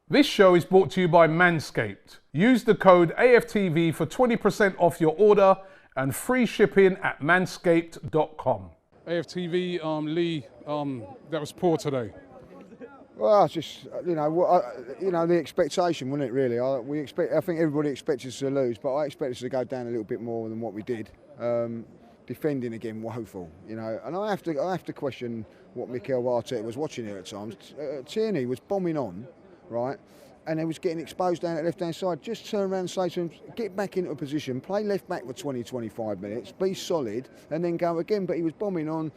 This show is brought to you by Manscaped. Use the code AFTV for 20% off your order and free shipping at manscaped.com. AFTV, Lee, that was poor today. Well, it's just the expectation, wasn't it? Really, I think everybody expected us to lose, but I expected us to go down a little bit more than what we did. Defending again, woeful, and I have to question what Mikel Arteta was watching here at times. Tierney was bombing on, right, and he was getting exposed down at left-hand side. Just turn around and say to him, get back into a position, play left back for 20-25 minutes, be solid, and then go again. But he was bombing on,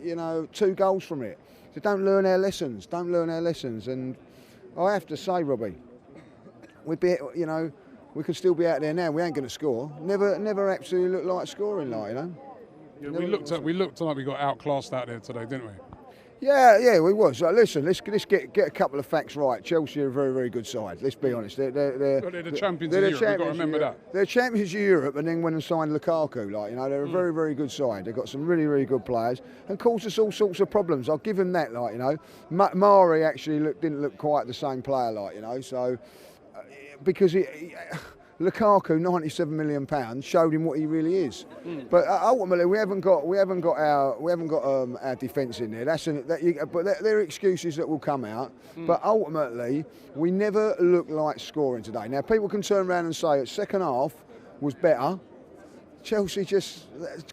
2 goals from it. So don't learn our lessons. And I have to say, Robbie, we could still be out there now. We ain't going to score. Never actually looked like scoring, Yeah, we looked like we got outclassed out there today, didn't we? Yeah, we was. Listen, let's get a couple of facts right. Chelsea are a very, very good side. Let's be honest. They're the champions of Europe. You've got to remember that. They're champions of Europe, and then went and signed Lukaku. They're a very, very good side. They've got some really, really good players, and caused us all sorts of problems. I'll give him that. Mari actually didn't look quite the same player. So because Lukaku, £97 million, showed him what he really is. But ultimately, we haven't got our defence in there. But there are excuses that will come out. But ultimately, we never look like scoring today. Now, people can turn around and say the second half was better. Chelsea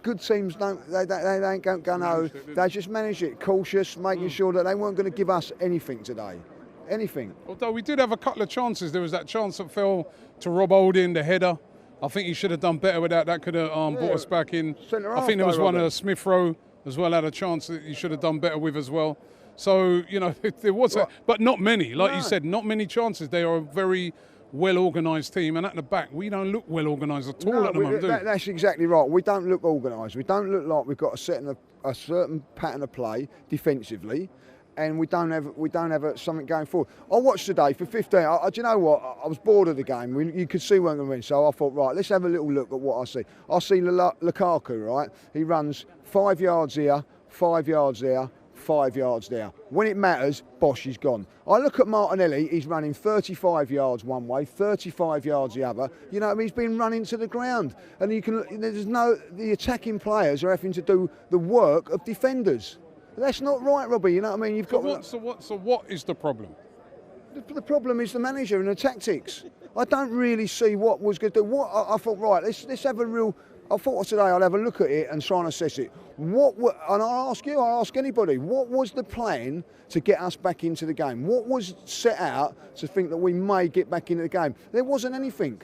good teams they ain't going to know. They just managed it, cautious, making sure that they weren't going to give us anything today. Anything. Although we did have a couple of chances. There was that chance that fell to Rob Holding, the header. I think he should have done better with that. That could have brought us back in. I think there was one of Smith Rowe as well, had a chance that he should have done better with as well. So, there was but not many. Like you said, not many chances. They are a very well-organised team, and at the back, we don't look well-organised at all at the moment, do we? That's exactly right. We don't look organised. We don't look like we've got a certain pattern of play defensively. And we don't have something going forward. I watched today for 15. Do you know what? I was bored of the game. You could see we weren't going to win, so I thought, right, let's have a little look at what I see. I see Lukaku, right? He runs 5 yards here, 5 yards there, 5 yards there. When it matters, Bosch is gone. I look at Martinelli. He's running 35 yards one way, 35 yards the other. He's been running to the ground, and the attacking players are having to do the work of defenders. That's not right, Robbie. You know what I mean? So what is the problem? The problem is the manager and the tactics. I don't really see what was going to do. I thought, right, let's have a real. I thought today I'd have a look at it and try and assess it. And I'll ask anybody, what was the plan to get us back into the game? What was set out to think that we may get back into the game? There wasn't anything.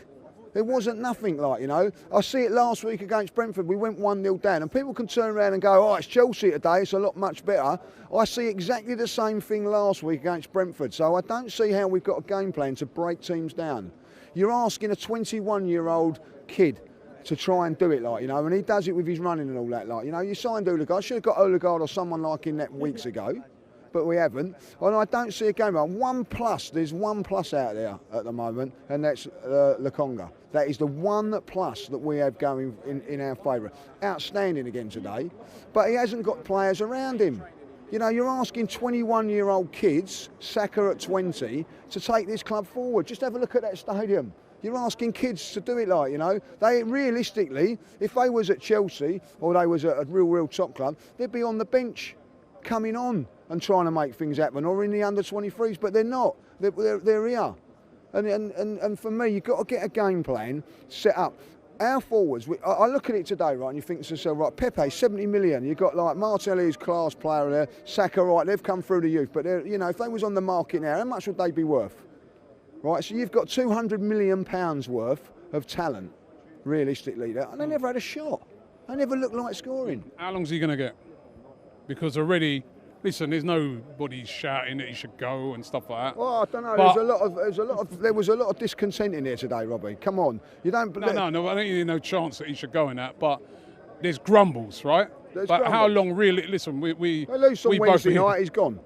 There wasn't nothing I see it last week against Brentford. We went 1-0 down, and people can turn around and go, it's Chelsea today, it's a lot much better. I see exactly the same thing last week against Brentford, so I don't see how we've got a game plan to break teams down. You're asking a 21-year-old kid to try and do it and he does it with his running and all that you signed Odegaard. I should have got Odegaard or someone like him that weeks ago. But we haven't, and I don't see a game. There's one plus out there at the moment, and that's Lokonga. That is the one plus that we have going in our favour. Outstanding again today, but he hasn't got players around him. You're asking 21-year-old kids, Saka at 20, to take this club forward. Just have a look at that stadium. You're asking kids to do it They realistically, if they was at Chelsea or they was at a real top club, they'd be on the bench, coming on and trying to make things happen, or in the under-23s, but they're not. They're here. And for me, you've got to get a game plan set up. Our forwards, I look at it today, right, and you think to yourself, right, Pepe, 70 million. You've got Martinelli's class player there, Saka, right, they've come through the youth, but if they was on the market now, how much would they be worth? Right, so you've got £200 million worth of talent, realistically, and they never had a shot. They never looked like scoring. How long's he going to get? Because already, listen, there's nobody shouting that he should go and stuff like that. Well, I don't know. There was a lot of discontent in here today, Robbie. Come on, you don't. No. I don't think there's no chance that he should go in that. But there's grumbles, right? But how long really? Listen, we lose on Wednesday night. He's gone.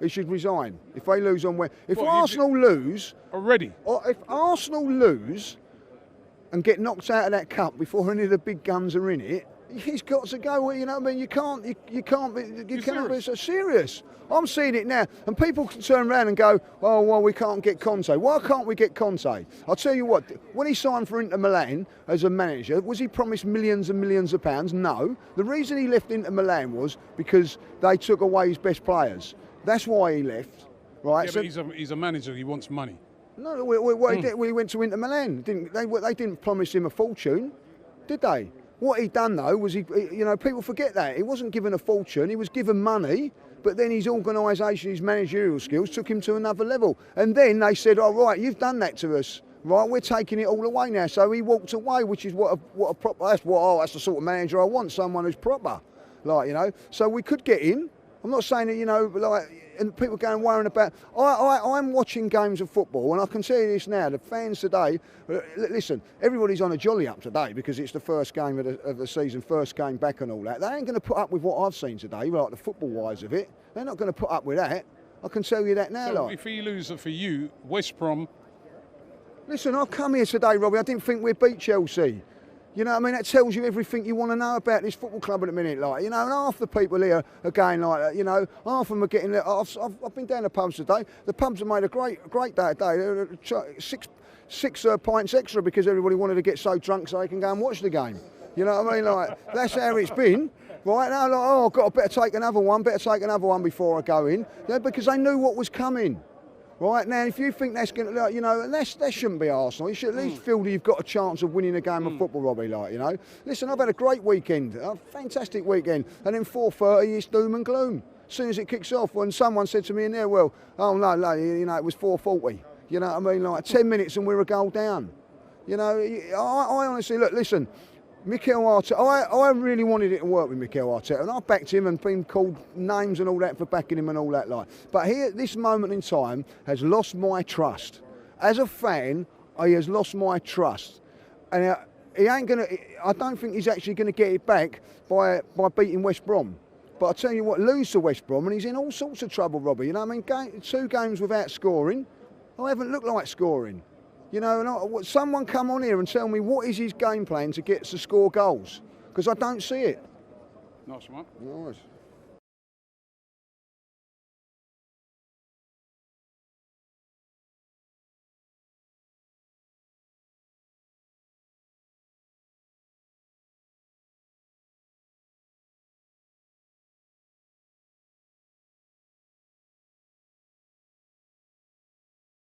He should resign. If they lose on Wednesday, if Arsenal lose already, or if Arsenal lose and get knocked out of that cup before any of the big guns are in it, He's got to go. You know what I mean? You can't be so serious. I'm seeing it now, and people can turn around and go, "Oh, well, we can't get Conte." Why can't we get Conte? I'll tell you what. When he signed for Inter Milan as a manager, was he promised millions and millions of pounds? No. The reason he left Inter Milan was because they took away his best players. That's why he left, right? Yeah, so, but he's a manager. He wants money. No, what he did, when he went to Inter Milan, they didn't promise him a fortune, did they? What he done though was people forget that he wasn't given a fortune. He was given money, but then his organisation, his managerial skills took him to another level. And then they said, "Oh right, you've done that to us. Right, we're taking it all away now." So he walked away, which is what a proper. That's the sort of manager I want. Someone who's proper, So we could get him. I'm not saying that and people go and worrying about. I'm watching games of football, and I can tell you this now: the fans today. Listen, everybody's on a jolly up today because it's the first game of the season, first game back, and all that. They ain't going to put up with what I've seen today, like the football wise of it. They're not going to put up with that. I can tell you that now. So if he loses for you, West Brom. Listen, I've come here today, Robbie. I didn't think we'd beat Chelsea. You know what I mean? That tells you everything you want to know about this football club at the minute. And half the people here are going like that. Half of them are getting. I've been down the pubs today. The pubs have made a great day today. Six pints extra because everybody wanted to get so drunk so they can go and watch the game. You know what I mean? That's how it's been. Right now, I've better take another one before I go in. Yeah, because they knew what was coming. Right now, if you think that's going to, and that shouldn't be Arsenal. You should at least feel that you've got a chance of winning a game of football, Robbie. Listen, I've had a great weekend, a fantastic weekend, and then 4:30 it's doom and gloom. As soon as it kicks off, when someone said to me in there, "Well, no, it was 4:40." You know what I mean? 10 minutes and we're a goal down. I honestly listen. Mikel Arteta, I really wanted it to work with Mikel Arteta, and I backed him and been called names and all that for backing him and all that But here, this moment in time has lost my trust. As a fan, he has lost my trust, and he ain't gonna. I don't think he's actually going to get it back by beating West Brom. But I tell you what, lose to West Brom, and he's in all sorts of trouble, Robbie. You know what I mean? 2 games without scoring. I haven't looked like scoring. Someone come on here and tell me what is his game plan to score goals, because I don't see it. Nice one. Nice.